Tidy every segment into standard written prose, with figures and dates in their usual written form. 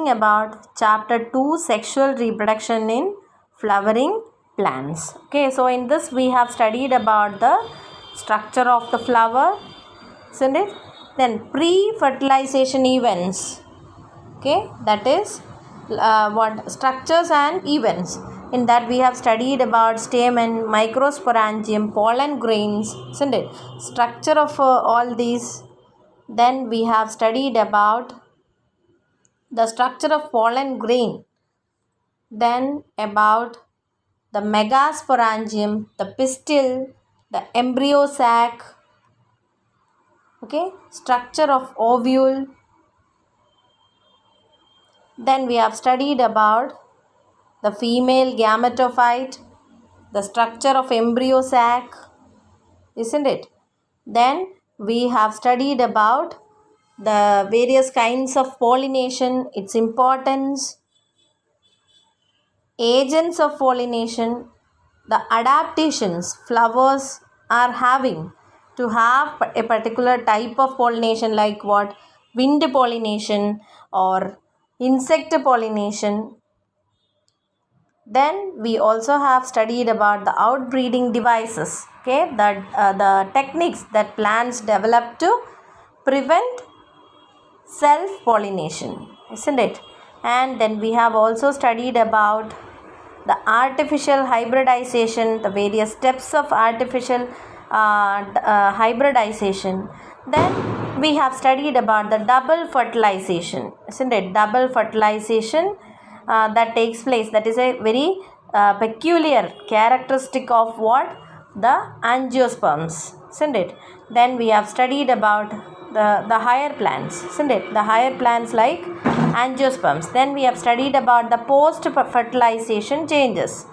studying about chapter 2, sexual reproduction in flowering plants. Okay, so in this we have studied about the structure of the flower, isn't it? Then pre-fertilization events. Okay, that is what structures and events. In that we have studied about stamen, microsporangium, pollen grains, isn't it? Structure of all these. Then we have studied about the structure of pollen grain. Then about the megasporangium, the pistil, the embryo sac, okay, structure of ovule. Then we have studied about the female gametophyte, the structure of embryo sac, isn't it? Then we have studied about the various kinds of pollination, its importance, agents of pollination, the adaptations flowers are having to have a particular type of pollination, like what, wind pollination or insect pollination. Then we also have studied about the outbreeding devices, okay, the techniques that plants develop to prevent self-pollination, isn't it? And then we have also studied about the artificial hybridization, the various steps of artificial hybridization. Then we have studied about the double fertilization, isn't it? Double fertilization that takes place, that is a very peculiar characteristic of what? The angiosperms, isn't it? Then we have studied about the higher plants, isn't it? The higher plants like angiosperms. Then we have studied about the post fertilization changes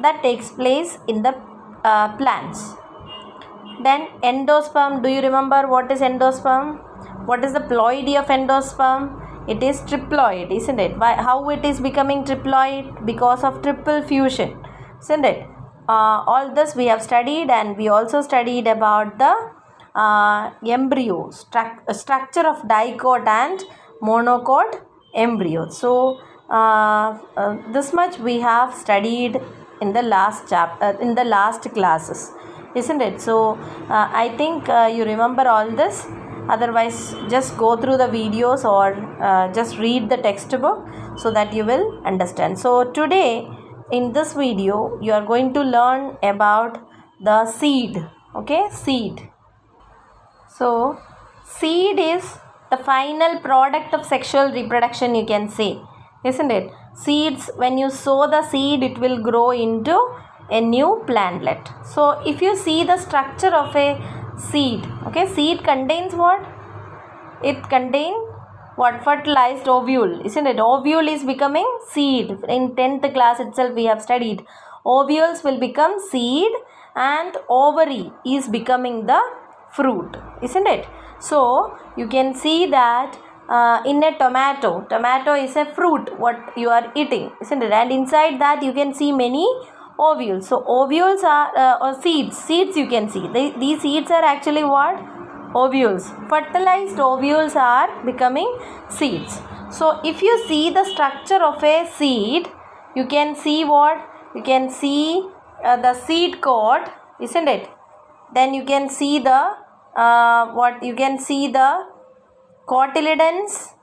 that takes place in the plants. Then endosperm, do you remember what is endosperm? What is the ploidy of endosperm? It is triploid, isn't it? How it is becoming triploid? Because of triple fusion, isn't it? All this we have studied, and we also studied about the embryo structure of dicot and monocot embryo. So this much we have studied in the last chapter, in the last classes, isn't it? So I think you remember all this. Otherwise, just go through the videos or just read the textbook so that you will understand. So today in this video you are going to learn about the seed. Okay, seed. So seed is the final product of sexual reproduction, you can say, isn't it? Seeds, when you sow the seed, it will grow into a new plantlet. So if you see the structure of a seed, okay, seed contains what? It contains what? Fertilized ovule, isn't it? Ovule is becoming seed. In 10th class itself we have studied ovules will become seed and ovary is becoming the fruit, isn't it? So you can see that in a tomato is a fruit what you are eating, isn't it? And inside that you can see many ovules. So ovules are or seeds you can see. These seeds are actually what? Ovules. Fertilized ovules are becoming seeds. So if you see the structure of a seed, you can see what? You can see the seed coat, isn't it? Then you can see the what? You can see the cotyledons,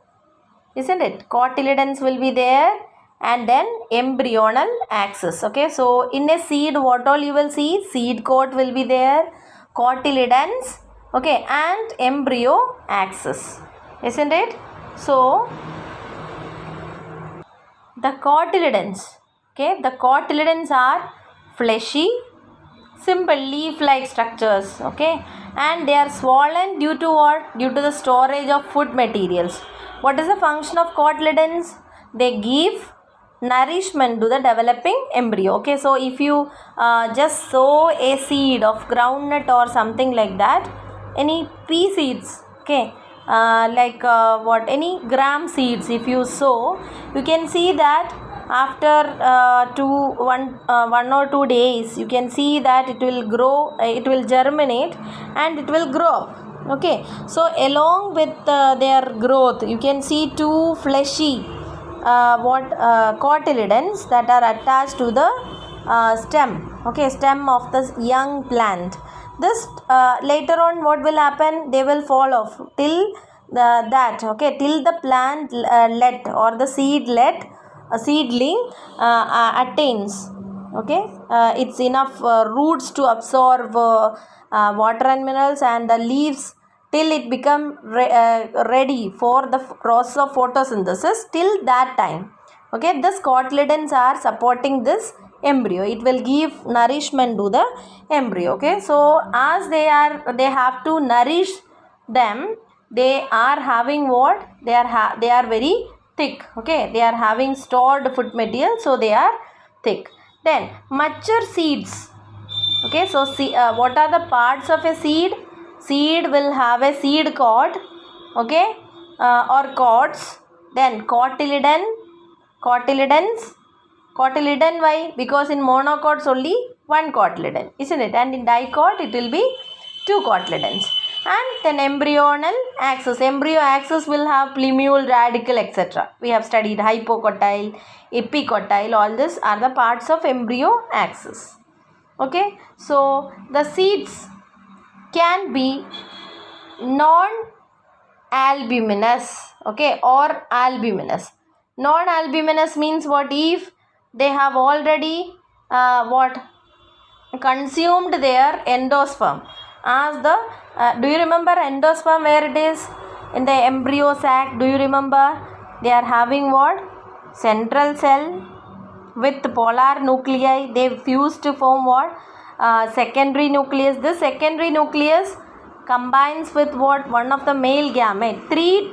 isn't it? Cotyledons will be there, and then embryonal axis. Okay, so in a seed what all you will see? Seed coat will be there, cotyledons, okay, and embryo axis, isn't it? So the cotyledons, okay, the cotyledons are fleshy, simple leaf-like structures, okay, and they are swollen due to what? Due to the storage of food materials. What is the function of cotyledons? They give nourishment to the developing embryo. Okay, so if you just sow a seed of groundnut or something like that, any pea seeds, okay, like what, any gram seeds, if you sow, you can see that after 1 or 2 days you can see that it will grow, it will germinate and it will grow up, Okay, so along with their growth, you can see two fleshy cotyledons that are attached to the stem. Okay, stem of the young plant. This later on, what will happen? They will fall off till till the plant or the seedling attains. Okay, it's enough roots to absorb water and minerals, and the leaves till it become ready for the process of photosynthesis. Till that time, okay, the cotyledons are supporting this embryo. It will give nourishment to the embryo. Okay, so as they have to nourish them, they are having what they are very thick. Okay, they are having stored food material, so they are thick. Then mature seeds. Okay, so see, what are the parts of a seed? Seed will have a seed coat, okay, or cots. Then cotyledon. Why? Because in monocots only one cotyledon, isn't it? And in dicot it will be two cotyledons. And then embryonal axis. Embryo axis will have plumule, radicle, etc. We have studied hypocotyle, epicotyle. All these are the parts of embryo axis. Okay, so the seeds can be non-albuminous, okay, or albuminous. Non-albuminous means what? If they have already consumed their endosperm. As the do you remember endosperm, where it is? In the embryo sac. Do you remember? They are having what? Central cell with polar nuclei. They fuse to form what? Secondary nucleus. This secondary nucleus combines with what? One of the male gamete. Three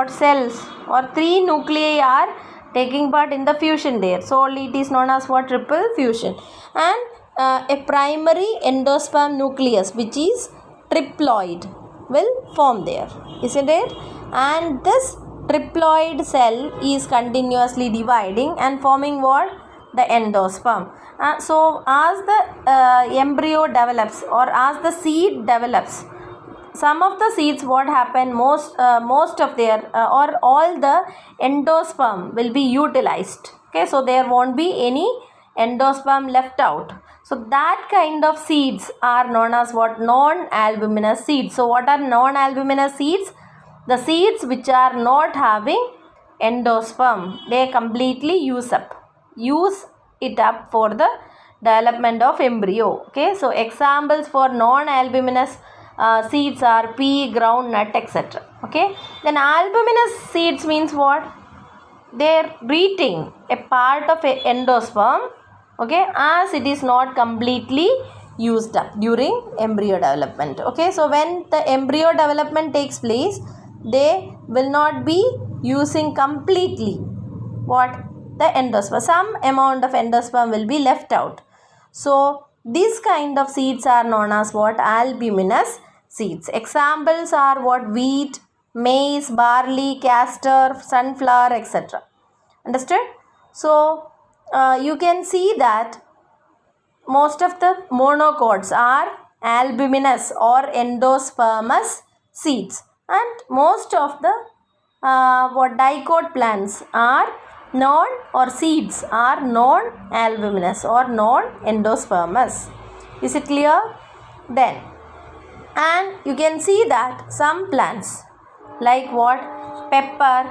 cells or three nuclei are taking part in the fusion there. So only it is known as what? Triple fusion. And a primary endosperm nucleus, which is triploid, will form there, isn't it? And this triploid cell is continuously dividing and forming what? The endosperm. So as the embryo develops, or as the seed develops, some of the seeds, what happen, most of their or all the endosperm will be utilized. Okay, so there won't be any endosperm left out. So that kind of seeds are known as what? Non-albuminous seeds. So what are non-albuminous seeds? The seeds which are not having endosperm. They completely use it up for the development of embryo. Okay, so examples for non-albuminous seeds are pea, groundnut, etc. Okay, then albuminous seeds means what? They are retain a part of a endosperm, okay, as it is not completely used up during embryo development. Okay, so when the embryo development takes place, they will not be using completely what? The endosperm. Some amount of endosperm will be left out. So these kind of seeds are known as what? Albuminous seeds. Examples are what? Wheat, maize, barley, castor, sunflower, etc. Understood? So you can see that most of the monocots are albuminous or endospermous seeds, and most of the dicot plants are seeds are non-albuminous or non-endospermous. Is it clear? Then, and you can see that some plants like what? Pepper,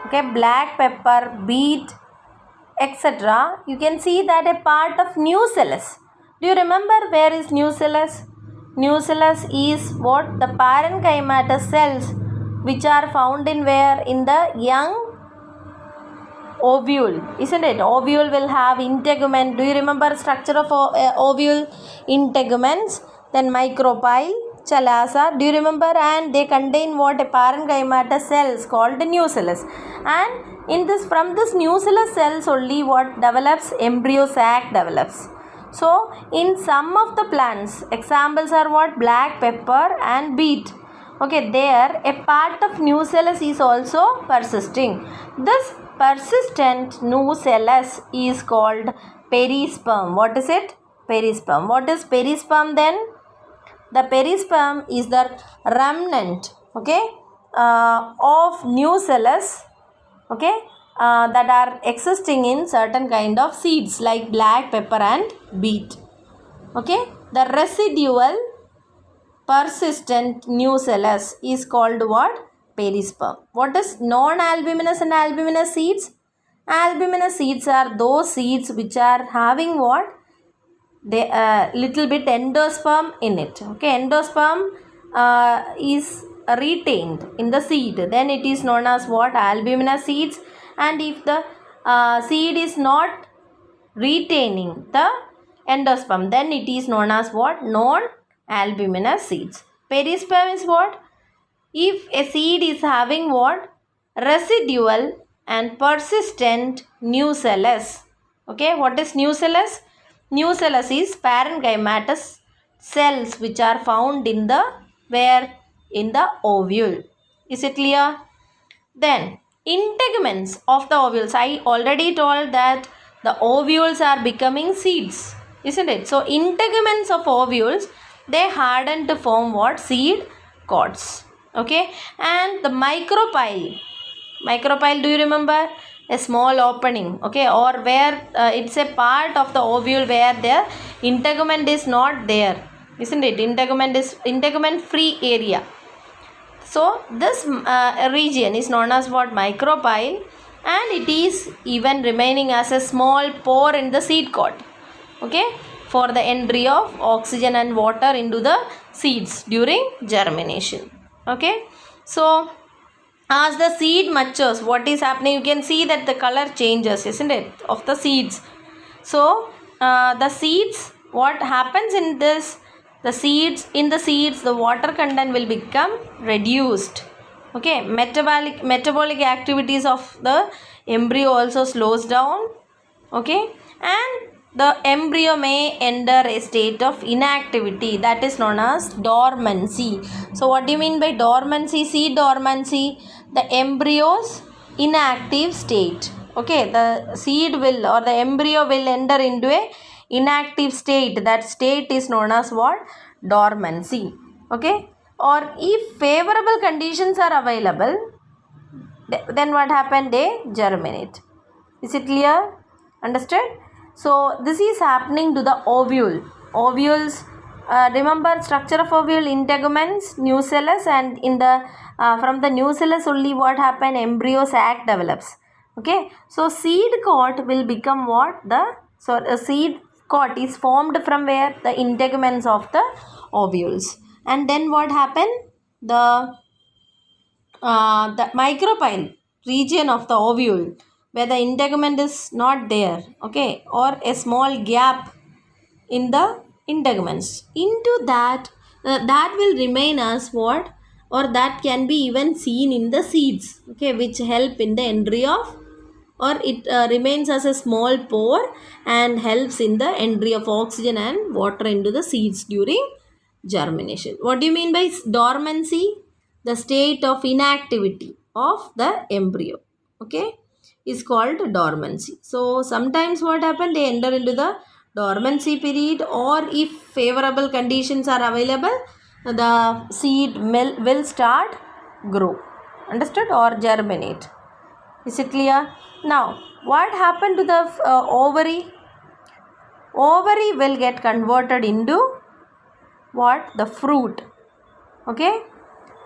okay, black pepper, beet, etc. You can see that a part of nucellus. Do you remember where is nucellus? Nucellus is what? The parenchymatous cells which are found in where? In the young ovule, isn't it? Ovule will have integument. Do you remember structure of ovule? Integuments, then micropyle, chalaza. Do you remember? And they contain what? A parenchymatous cells called nucellus. And in this, from this nucellus cells only what develops? Embryo sac develops. So in some of the plants, examples are what? Black pepper and beet. Okay, there a part of nucellus is also persisting. This persistent nucellus is called perisperm. What is it? Perisperm. What is perisperm then? The perisperm is the remnant, okay, of nucellus, okay, that are existing in certain kind of seeds like black pepper and beet. Okay, the residual persistent nucellus is called what? Perisperm. What is non-albuminous and albuminous seeds? Albuminous seeds are those seeds which are having what? They little bit endosperm in it. Okay, endosperm is retained in the seed. Then it is known as what? Albuminous seeds. And if the seed is not retaining the endosperm, then it is known as what? Non-albuminous seeds. Perisperm is what? If a seed is having what? Residual and persistent nucellus. Okay, what is nucellus? Nucellus is parenchymatous cells which are found in the where? In the ovule. Is it clear? Then integuments of the ovules. I already told that the ovules are becoming seeds, isn't it? So integuments of ovules, they harden to form what? Seed coats. Okay, and the micropyle. Micropyle, do you remember? A small opening, okay, or where it's a part of the ovule where the integument is not there, isn't it? Integument is integument free area. So this region is known as what? Micropyle, and it is even remaining as a small pore in the seed coat, okay, for the entry of oxygen and water into the seeds during germination. Okay, so as the seed matures, what is happening? You can see that the color changes, isn't it, of the seeds. So the seeds, what happens in this? The seeds, in the seeds, the water content will become reduced. Okay, metabolic activities of the embryo also slows down. Okay, and the embryo may enter a state of inactivity, that is known as dormancy. So what do you mean by dormancy? Seed dormancy, the embryo's inactive state. Okay, the seed will or the embryo will enter into a inactive state. That state is known as what? Dormancy. Okay, or if favorable conditions are available, then what happened? They germinate. Is it clear? Understood? So this is happening to the ovule. Ovules, remember structure of ovule: integuments, nucellus, and in the from the nucellus only what happen? Embryo sac develops. Okay, so seed coat will become what? A seed coat is formed from where? The integuments of the ovules. And then what happen? The micropyle region of the ovule, where the integument is not there, okay, or a small gap in the integuments, into that that will remain as what? Or that can be even seen in the seeds, okay, which help in the entry of, or it remains as a small pore and helps in the entry of oxygen and water into the seeds during germination. What do you mean by dormancy? The state of inactivity of the embryo, okay, is called dormancy. So sometimes what happens? They enter into the dormancy period, or if favorable conditions are available, the seed will start grow. Understood? Or germinate. Is it clear? Now what happened to the ovary? Ovary will get converted into what? The fruit. Okay,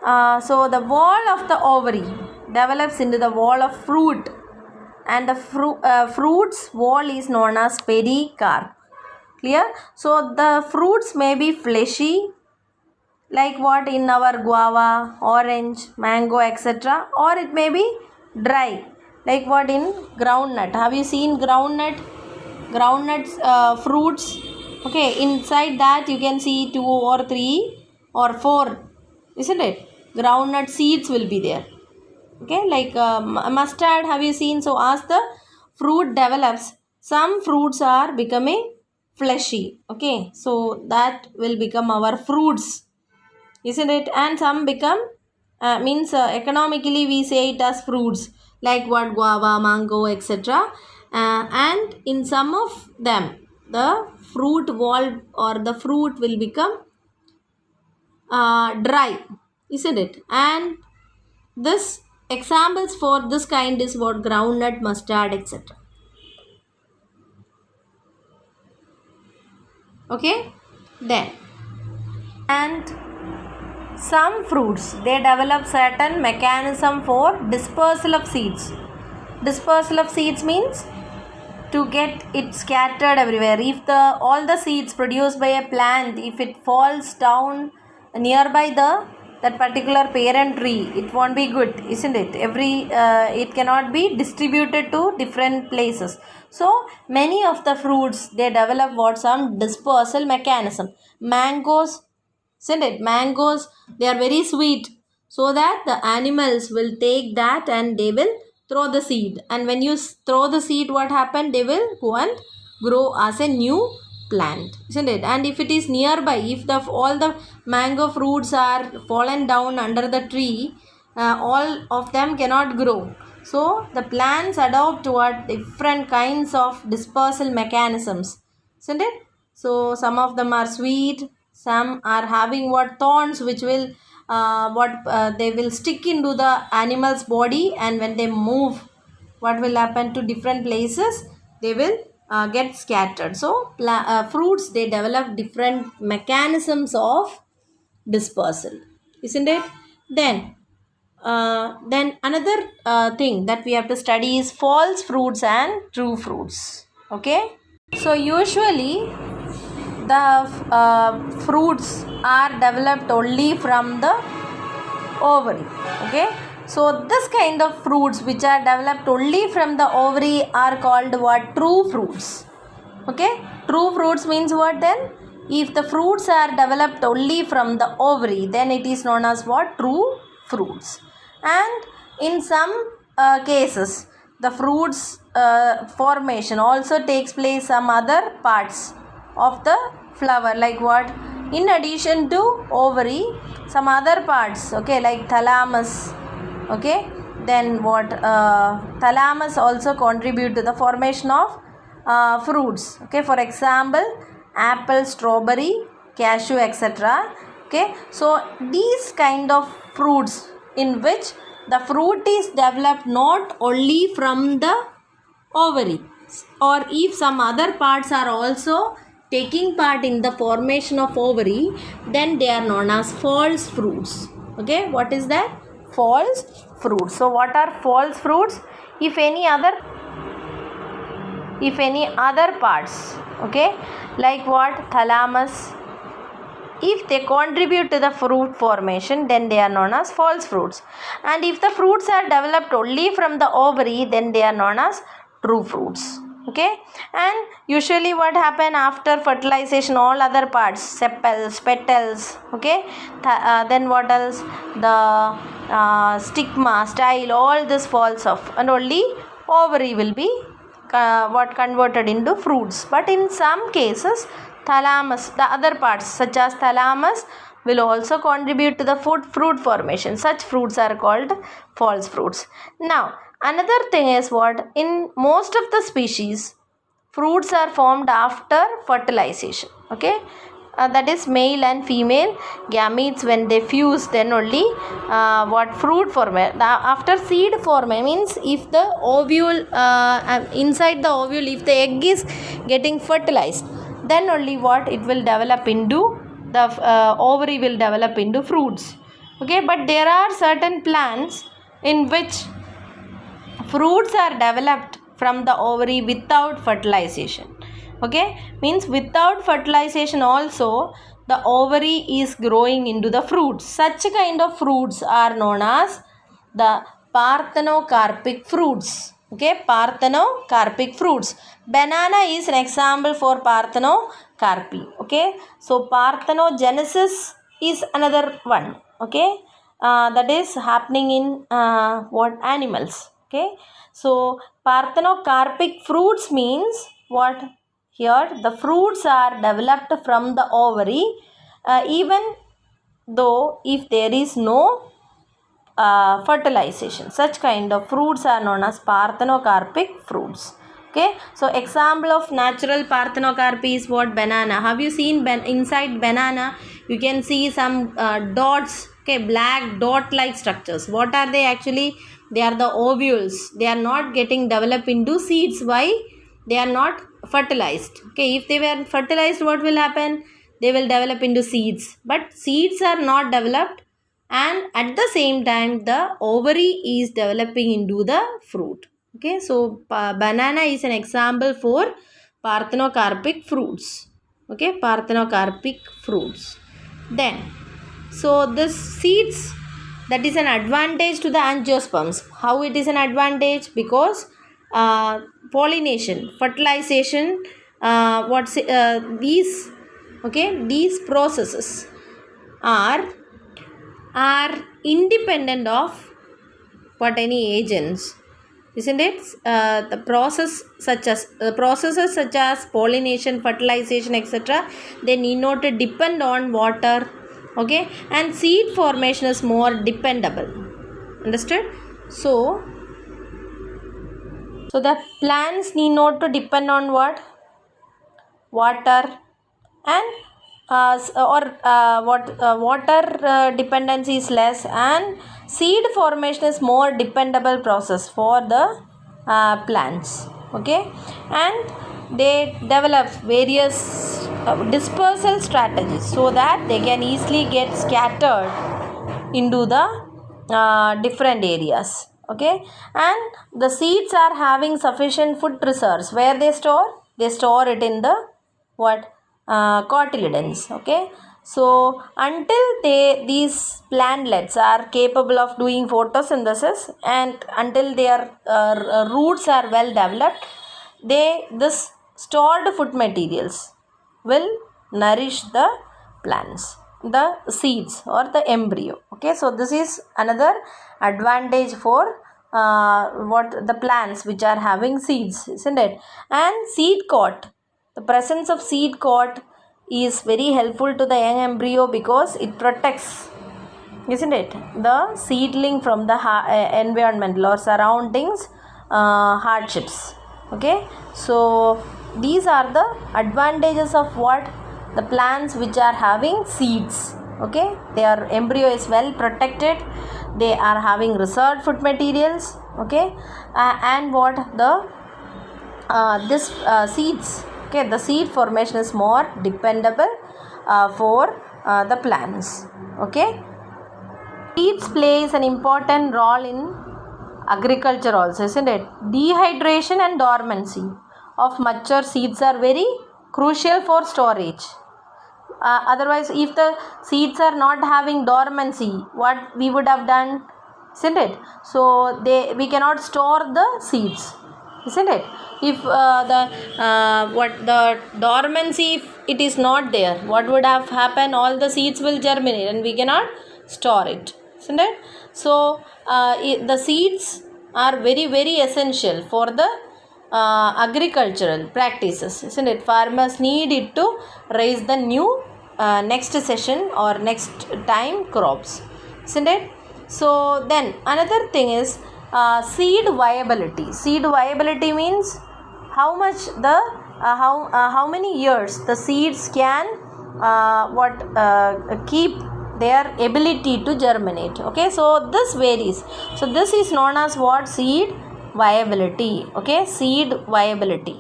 so the wall of the ovary develops into the wall of fruit, and the fruit's wall is known as pericarp. Clear? So the fruits may be fleshy, like what? In our guava, orange, mango, etc., or it may be dry, like what? In groundnut. Have you seen groundnuts fruits? Okay, inside that you can see 2 or 3 or 4, isn't it? Groundnut seeds will be there. Okay, like mustard, have you seen? So as the fruit develops, some fruits are becoming fleshy. Okay, so that will become our fruits, isn't it? And some become economically we say it as fruits, like what? Guava, mango, etc. And in some of them, the fruit wall or the fruit will become dry, isn't it? And this examples for this kind is what? Groundnut, mustard, etc. Okay, then, and some fruits, they develop certain mechanism for dispersal of seeds. Dispersal of seeds means to get it scattered everywhere. If all the seeds produced by a plant, if it falls down nearby that particular parent tree, it won't be good, isn't it? It cannot be distributed to different places. So many of the fruits, they develop some dispersal mechanism. Mangoes, isn't it? Mangoes, they are very sweet, so that the animals will take that and they will throw the seed. And when you throw the seed, what happened? They will go and grow as a new plant, isn't it? And if it is nearby, if all the mango fruits are fallen down under the tree, all of them cannot grow. So the plants adopt different kinds of dispersal mechanisms, isn't it? So some of them are sweet, some are having thorns which will they will stick into the animal's body, and when they move, what will happen to different places? They will get scattered. So fruits, they develop different mechanisms of dispersal, isn't it? Then another thing that we have to study is false fruits and true fruits. Okay, so usually the fruits are developed only from the ovary. Okay, so this kind of fruits which are developed only from the ovary are called what? True fruits. Okay, true fruits means what then? If the fruits are developed only from the ovary, then it is known as what? True fruits. And in some cases, the fruits formation also takes place some other parts of the flower, like what? In addition to ovary, some other parts, okay, like thalamus. Okay, then what? Thalamus also contribute to the formation of fruits. Okay, for example, apple, strawberry, cashew, etc. Okay, so these kind of fruits in which the fruit is developed not only from the ovary, or if some other parts are also taking part in the formation of ovary, then they are known as false fruits. Okay, what is that? False fruits. So what are false fruits? If any other parts, okay, like what? Thalamus, if they contribute to the fruit formation, then they are known as false fruits. And if the fruits are developed only from the ovary, then they are known as true fruits. Okay, and usually what happen after fertilization? All other parts, sepals, petals, okay, then what else? The stigma, style, all this falls off, and only ovary will be converted into fruits. But in some cases, thalamus, the other parts such as thalamus, will also contribute to the fruit formation. Such fruits are called false fruits. Now another thing is what? In most of the species, fruits are formed after fertilization. Okay, that is male and female gametes, when they fuse, then only fruit formation. After seed formation means, if the ovule inside the ovule, if the egg is getting fertilized, then only what? It will develop into the ovary will develop into fruits. Okay, but there are certain plants in which fruits are developed from the ovary without fertilization. Okay, means without fertilization also the ovary is growing into the fruits. Such kind of fruits are known as the parthenocarpic fruits. Okay, parthenocarpic fruits. Banana is an example for parthenocarpy. Okay, so parthenogenesis is another one. Okay, that is happening in animals. Okay, so parthenocarpic fruits means what? Here the fruits are developed from the ovary, even though if there is no fertilization. Such kind of fruits are known as parthenocarpic fruits. Okay. Okay, so example of natural parthenocarpy is what? Banana. Have you seen inside banana? You can see some dots, okay, black dot like structures. What are they actually? They are the ovules. They are not getting developed into seeds. Why? They are not fertilized. Okay, if they were fertilized, what will happen? They will develop into seeds. But seeds are not developed, and at the same time the ovary is developing into the fruit. Okay, so banana is an example for parthenocarpic fruits. Okay, parthenocarpic fruits. Then, so this seeds, that is an advantage to the angiosperms. How it is an advantage? Because pollination, fertilization, these processes are independent of any agents, isn't it? The processes such as pollination, fertilization, etc., they need not depend on water. Okay, and seed formation is more dependable. Understood? So the plants need not to depend on what? Water and water dependency is less, and seed formation is more dependable process for the plants. Okay, and they develop various dispersal strategies so that they can easily get scattered into the different areas. Okay, and the seeds are having sufficient food reserves. Where they store it in the what? Cotyledons. Okay, so until these plantlets are capable of doing photosynthesis, and until their roots are well developed, this stored food materials will nourish the plants, the seeds or the embryo. Okay, so this is another advantage for the plants which are having seeds, isn't it? And seed coat, the presence of seed coat is very helpful to the young embryo because it protects, isn't it, the seedling from the environmental or surroundings hardships. Okay, so these are the advantages of what? The plants which are having seeds. Okay, their embryo is well protected, they are having reserved food materials. Okay, and what the this seeds, okay, the seed formation is more dependable for the plants. Okay, seeds plays an important role in agriculture also, isn't it? Dehydration and dormancy of mature seeds are very crucial for storage. Otherwise, if the seeds are not having dormancy, what we would have done, isn't it? So we cannot store the seeds, isn't it? If the dormancy, if it is not there, what would have happened? All the seeds will germinate and we cannot store it, isn't it? So the seeds are very very essential for the agricultural practices, isn't it? Farmers need it to raise the new next session or next time crops, isn't it? So then another thing is seed viability. Seed viability means how much the how many years the seeds can keep their ability to germinate. Okay, so this varies. So this is known as what? Seed viability. Okay, seed viability.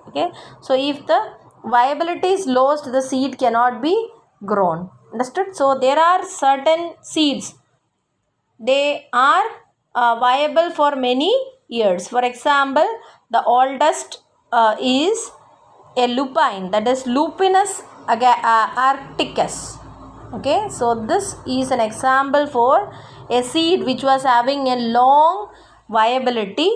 Okay, so if the viability is lost, the seed cannot be grown. Understood? So there are certain seeds, they are viable for many years. For example, the oldest is a lupine, that is Lupinus arcticus. Okay, so this is an example for a seed which was having a long viability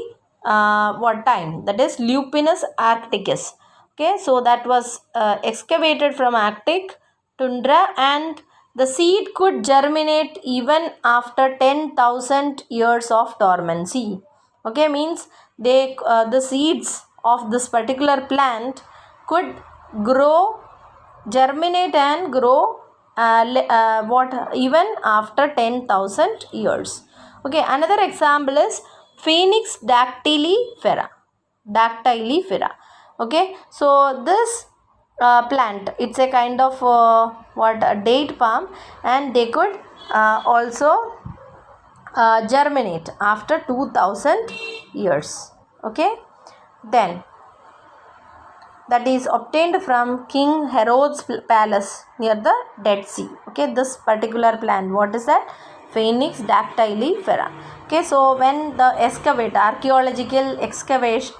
time, that is Lupinus arcticus. Okay, so that was excavated from Arctic tundra, and the seed could germinate even after 10,000 years of dormancy. Okay, means the seeds of this particular plant could grow, germinate and grow even after 10,000 years. Okay, another example is Phoenix dactylifera. Dactylifera. Okay, so this plant, it's a kind of a date palm, and they could also germinate after 2000 years. Okay, then that is obtained from King Herod's palace near the Dead Sea. Okay, this particular plant, what is that? Phoenix dactylifera. Okay, so when the archaeological excavators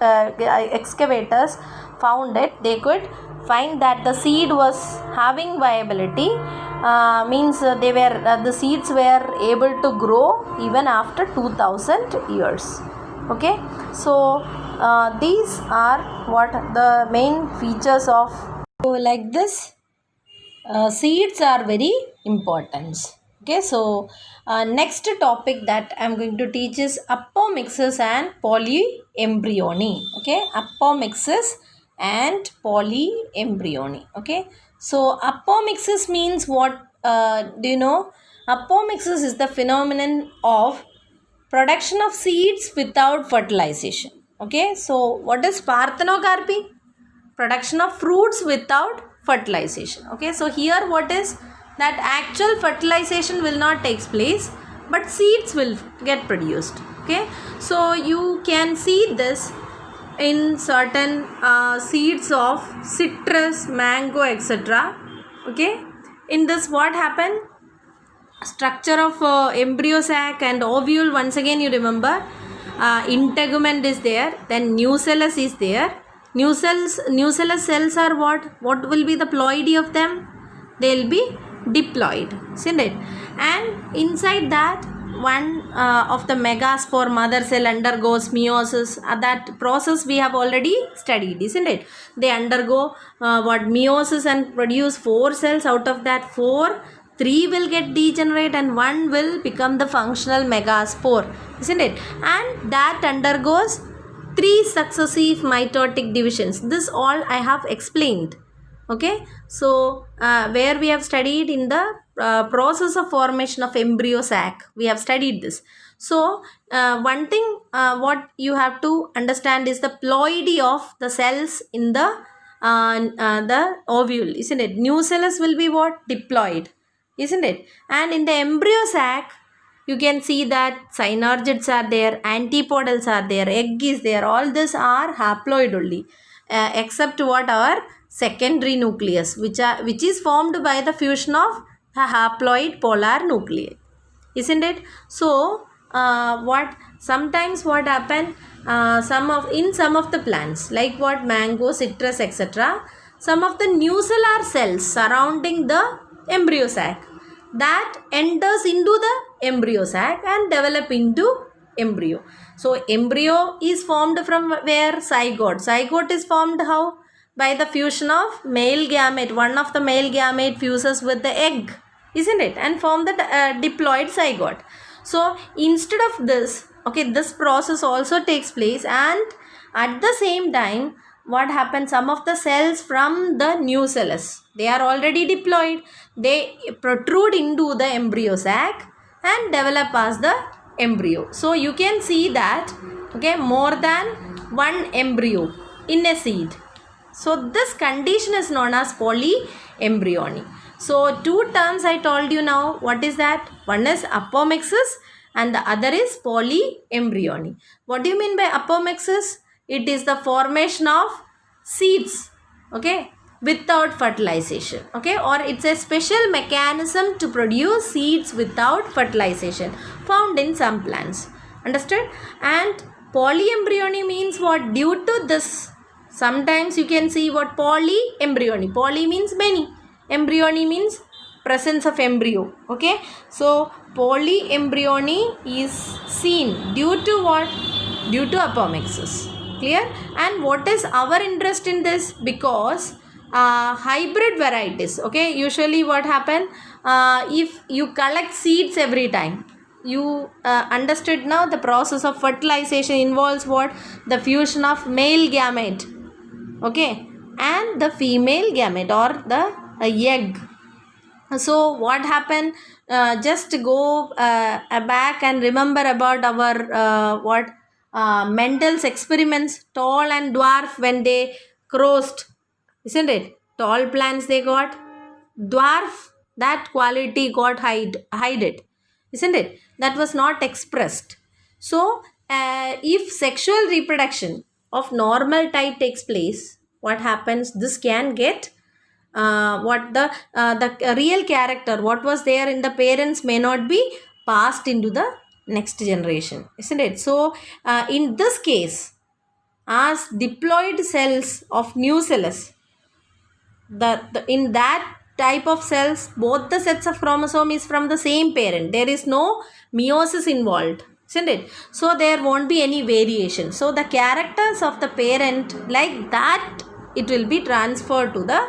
found it, they could find that the seed was having viability. Means the seeds were able to grow even after 2000 years. Okay, so these are what the main features of. So like this, seeds are very important. Okay, so next topic that I'm going to teach is apomixis and polyembryony. Okay, apomixis and polyembryony. Okay, so apomixis means what? Do you know? Apomixis is the phenomenon of production of seeds without fertilization. Okay, so what is parthenocarpy? Production of fruits without fertilization. Okay, so here what is that? Actual fertilization will not take place, but seeds will get produced. Okay, so you can see this in certain seeds of citrus, mango, etc. Okay, in this what happened? Structure of embryo sac and ovule, once again you remember, integument is there, then nucellus is there. Nucellus cells are what will be the ploidy of them? They will be diploid, isn't it? And inside that, one of the megaspore mother cell undergoes meiosis. That process we have already studied, isn't it? They undergo meiosis and produce 4 cells. Out of that 4, 3 will get degenerate and 1 will become the functional megaspore, isn't it? And that undergoes 3 successive mitotic divisions. This all I have explained. Okay, so where we have studied in the process of formation of embryo sac, we have studied this. So one thing what you have to understand is the ploidy of the cells in the ovule, isn't it? Nucellus will be what? Diploid, isn't it? And in the embryo sac, you can see that synergids are there, antipodals are there, egg is there. All this are haploid only, except what? Our secondary nucleus, which is formed by the fusion of a haploid polar nuclei, isn't it? So sometimes what happen? Some of the plants, like what? Mango, citrus, etc. Some of the nucellar cells surrounding the embryo sac, that enters into the embryo sac and develop into embryo. So embryo is formed from where? Zygote. Zygote is formed how? By the fusion of male gamete. One of the male gamete fuses with the egg, isn't it? And form the diploid zygote. So instead of this, okay, this process also takes place, and at the same time, what happens? Some of the cells from the nucellus, they are already diploid, they protrude into the embryo sac and develop as the embryo. So you can see that, okay, more than one embryo in a seed. So this condition is known as polyembryony. So 2 terms I told you now. What is that? One is apomixis and the other is polyembryony. What do you mean by apomixis? It is the formation of seeds, okay, without fertilization, okay, or it's a special mechanism to produce seeds without fertilization found in some plants. Understood? And polyembryony means what? Due to this, sometimes you can see what? Polyembryony. Poly means many, embryony means presence of embryo. Okay, so polyembryony is seen due to what? Due to apomixis. Clear? And what is our interest in this? Because hybrid varieties, okay, usually what happen, if you collect seeds every time, you understood now the process of fertilization involves what? The fusion of male gamete, okay, and the female gamete or the egg. So what happened? Just go back and remember about our Mendel's experiments, tall and dwarf when they crossed, isn't it? Tall plants they got, dwarf, that quality got hided, isn't it? That was not expressed. So, if sexual reproduction of normal type takes place, what happens? This can get what the real character, what was there in the parents, may not be passed into the next generation, isn't it? So, in this case, as diploid cells of nucellus, in that type of cells, both the sets of chromosome is from the same parent. There is no meiosis involved, isn't it? So there won't be any variation. So the characters of the parent, like that, it will be transferred to the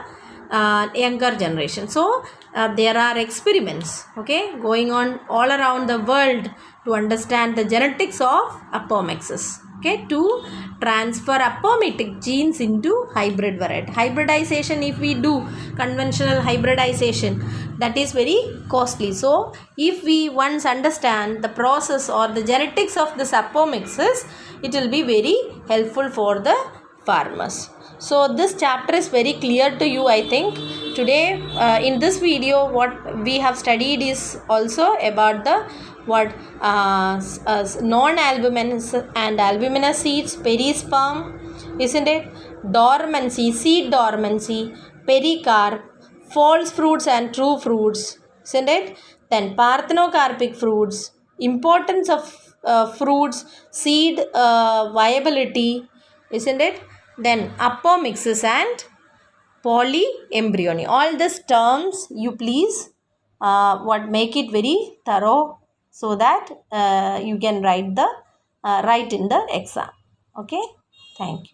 younger generation. So there are experiments, okay, going on all around the world to understand the genetics of apomixis, okay, to transfer apomitic genes into hybrid variety. Hybridization, if we do conventional hybridization, that is very costly. So if we once understand the process or the genetics of this apomixis, it will be very helpful for the farmers. So this chapter is very clear to you, I think. Today in this video, what we have studied is also about the non-albuminous and albuminous seeds, perisperm, isn't it? Dormancy, seed dormancy, pericarp, false fruits and true fruits, isn't it? Then parthenocarpic fruits, importance of fruits, seed viability, isn't it? Then apomixis and polyembryony. All these terms you please make it very thorough, so that you can write in the exam. Okay, thank you.